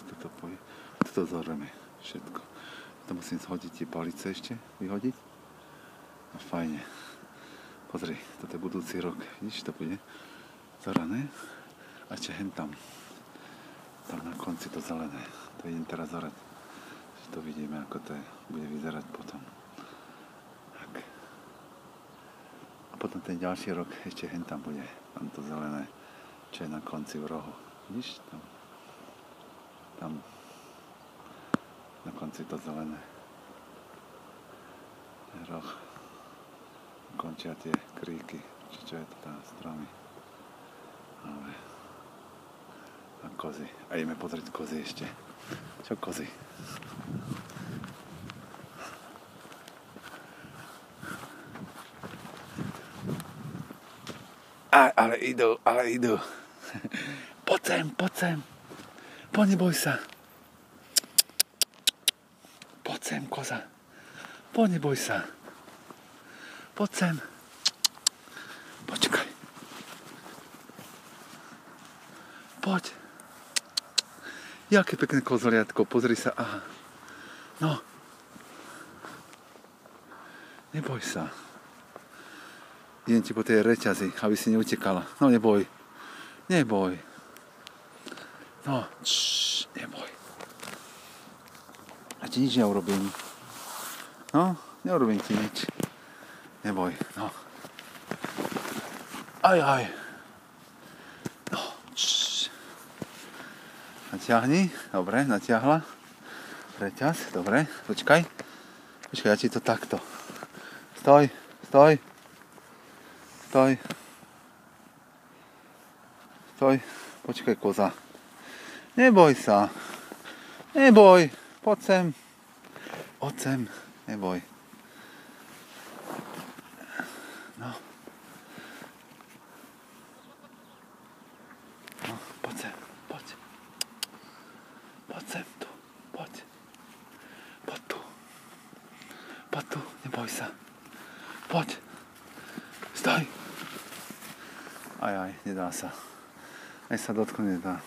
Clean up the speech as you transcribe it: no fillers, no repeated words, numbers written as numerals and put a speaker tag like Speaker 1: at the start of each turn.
Speaker 1: toto pojí. Toto zoreme všetko. To musím zhodiť tie palice ešte, vyhodiť. A fajne. Pozri, toto je budúci rok. Vidíš, to bude zorané. A ešte hen tam. Tam na konci to zelené. To idem teraz zorať. To vidíme, ako to bude vyzerať potom. Tak. A potom ten ďalší rok ešte hen tam bude. Tam to zelené, čo je na konci v rohu. Vidíš? Tam na konci to zelené. Roh. Končia tie kríky. Či čo je to tam, stromy. Ale... A kozy. A ideme pozrieť kozy ešte. Čo kozy? Ale idú. Poď sem. Poď, neboj sa. Poď sem, koza. Poď, neboj sa. Poď sem. Počkaj. Poď. Jaké pekné kozoliatko, pozri sa. Aha. No. Neboj sa. Idem ti po tej reťazi, aby si neutekala. No neboj. No, neboj. A ti nič neurobím. No, neurobím ti nič. Neboj, no. Aj. No, Natiahni, dobre, natiahla. Reťaz, dobre, počkaj, ja ti to takto. Stoj. Počkaj, koza. Neboj sa. Poď sem. Neboj. No, poď sem. Poď sem tu. Poď tu. Neboj sa. Poď. Stoj. Aj, nedá sa. Aj sa dotknúť nedá.